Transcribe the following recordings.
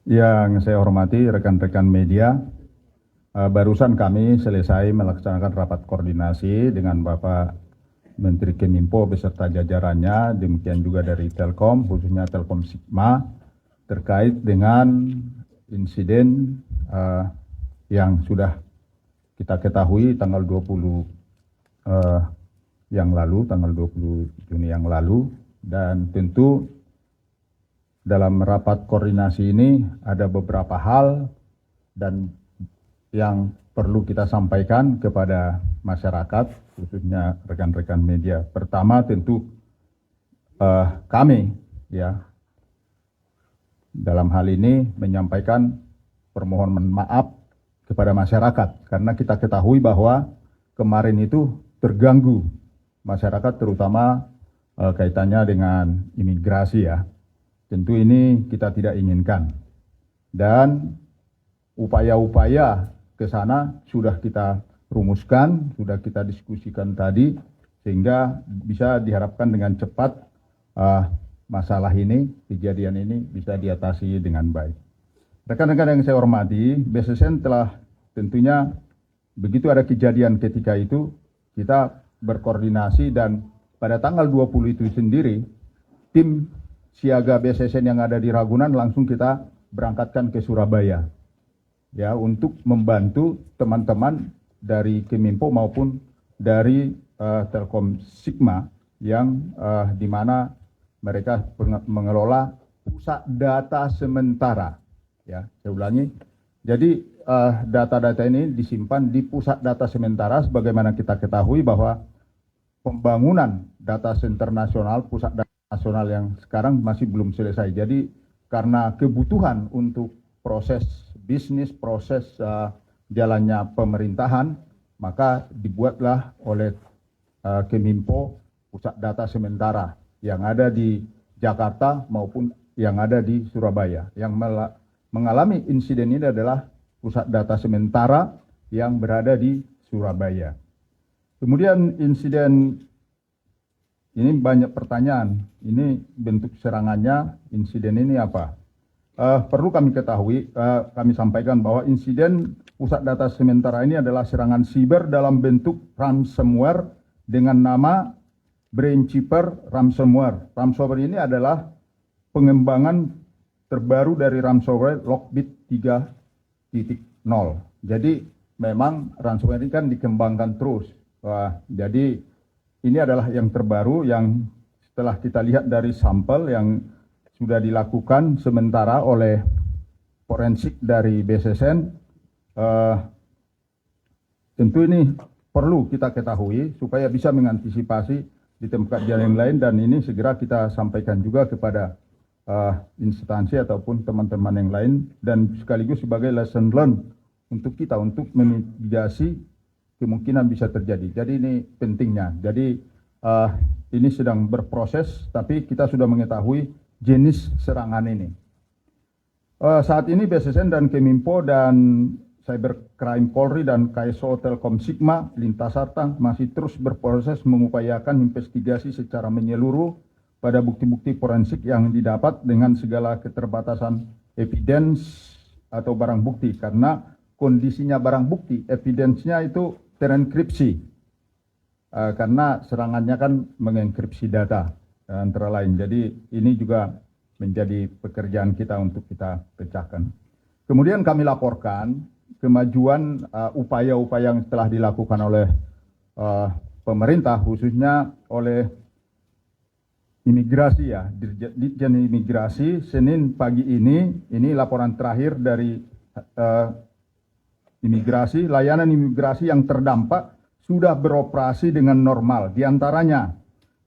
Yang saya hormati rekan-rekan media, barusan kami selesai melaksanakan rapat koordinasi dengan Bapak Menteri Kominfo beserta jajarannya, demikian juga dari Telkom, khususnya Telkom Sigma, terkait dengan insiden yang sudah kita ketahui tanggal 20 yang lalu, tanggal 20 Juni yang lalu, dan tentu dalam rapat koordinasi ini ada beberapa hal dan yang perlu kita sampaikan kepada masyarakat, khususnya rekan-rekan media. Pertama tentu kami ya dalam hal ini menyampaikan permohonan maaf kepada masyarakat karena kita ketahui bahwa kemarin itu terganggu masyarakat, terutama kaitannya dengan imigrasi ya. Tentu ini kita tidak inginkan, dan upaya-upaya ke sana sudah kita rumuskan, sudah kita diskusikan tadi, sehingga bisa diharapkan dengan cepat masalah ini, kejadian ini bisa diatasi dengan baik. Rekan-rekan yang saya hormati, BSSN telah tentunya begitu ada kejadian ketika itu, kita berkoordinasi dan pada tanggal 20 itu sendiri, tim siaga BSSN yang ada di Ragunan langsung kita berangkatkan ke Surabaya ya untuk membantu teman-teman dari Kominfo maupun dari Telkom Sigma yang di mana mereka mengelola pusat data sementara ya. Saya ulangi. Jadi data-data ini disimpan di pusat data sementara, sebagaimana kita ketahui bahwa pembangunan data center nasional, pusat data nasional yang sekarang masih belum selesai. Jadi karena kebutuhan untuk proses bisnis, proses jalannya pemerintahan, maka dibuatlah oleh Kominfo pusat data sementara yang ada di Jakarta maupun yang ada di Surabaya. Yang mengalami insiden ini adalah pusat data sementara yang berada di Surabaya. Kemudian insiden ini banyak pertanyaan, ini bentuk serangannya, insiden ini apa? Perlu kami ketahui, kami sampaikan bahwa insiden pusat data sementara ini adalah serangan siber dalam bentuk ransomware dengan nama Brainkeeper Ransomware. Ransomware ini adalah pengembangan terbaru dari ransomware Lockbit 3.0. Jadi memang ransomware ini kan dikembangkan terus. Jadi ini adalah yang terbaru yang setelah kita lihat dari sampel yang sudah dilakukan sementara oleh forensik dari BSSN. Tentu ini perlu kita ketahui supaya bisa mengantisipasi di tempat jalan yang lain, dan ini segera kita sampaikan juga kepada instansi ataupun teman-teman yang lain, dan sekaligus sebagai lesson learned untuk kita untuk memitigasi kemungkinan bisa terjadi. Jadi ini pentingnya. Jadi ini sedang berproses, tapi kita sudah mengetahui jenis serangan ini. Saat ini BSSN dan Kominfo dan Cybercrime Polri dan KSO Telkom Sigma lintas sarta masih terus berproses mengupayakan investigasi secara menyeluruh pada bukti-bukti forensik yang didapat dengan segala keterbatasan evidence atau barang bukti, karena kondisinya barang bukti, evidence-nya itu terenkripsi, karena serangannya kan mengenkripsi data antara lain. Jadi ini juga menjadi pekerjaan kita untuk kita pecahkan. Kemudian kami laporkan kemajuan upaya-upaya yang telah dilakukan oleh pemerintah, khususnya oleh imigrasi ya, Ditjen Imigrasi. Senin pagi ini laporan terakhir dari imigrasi, layanan imigrasi yang terdampak sudah beroperasi dengan normal. Di antaranya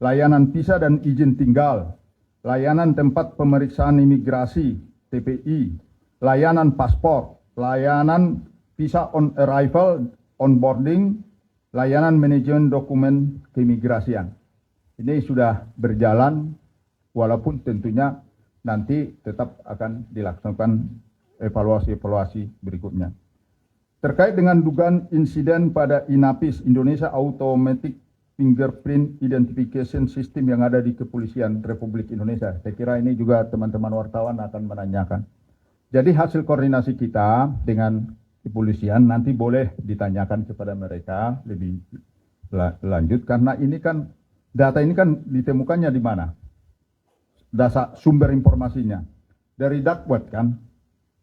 layanan visa dan izin tinggal, layanan tempat pemeriksaan imigrasi TPI, layanan paspor, layanan visa on arrival, onboarding, layanan manajemen dokumen keimigrasian. Ini sudah berjalan, walaupun tentunya nanti tetap akan dilaksanakan evaluasi-evaluasi berikutnya. Terkait dengan dugaan insiden pada INAPIS, Indonesia Automatic Fingerprint Identification System yang ada di Kepolisian Republik Indonesia. Saya kira ini juga teman-teman wartawan akan menanyakan. Jadi hasil koordinasi kita dengan kepolisian nanti boleh ditanyakan kepada mereka lebih lanjut, karena ini kan data ini kan ditemukannya di mana? Dasar sumber informasinya dari dark web kan.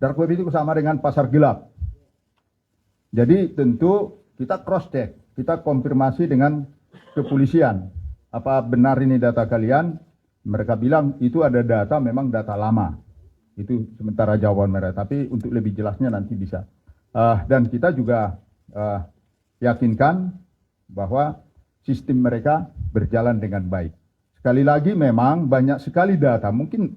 Dark web itu sama dengan pasar gelap. Jadi tentu kita cross check, kita konfirmasi dengan kepolisian. Apa benar ini data kalian? Mereka bilang itu ada data, memang data lama. Itu sementara jawaban mereka. Tapi untuk lebih jelasnya nanti bisa. Dan kita juga yakinkan bahwa sistem mereka berjalan dengan baik. Sekali lagi memang banyak sekali data. Mungkin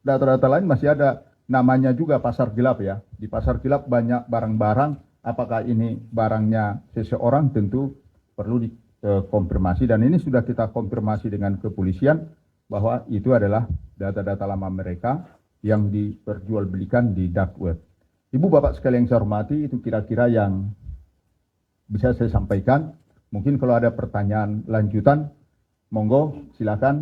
data-data lain masih ada namanya juga pasar gelap ya. Di pasar gelap banyak barang-barang. Apakah ini barangnya seseorang, tentu perlu dikonfirmasi. Dan ini sudah kita konfirmasi dengan kepolisian bahwa itu adalah data-data lama mereka yang diperjualbelikan di dark web. Ibu bapak sekalian yang saya hormati, itu kira-kira yang bisa saya sampaikan. Mungkin kalau ada pertanyaan lanjutan, monggo silakan.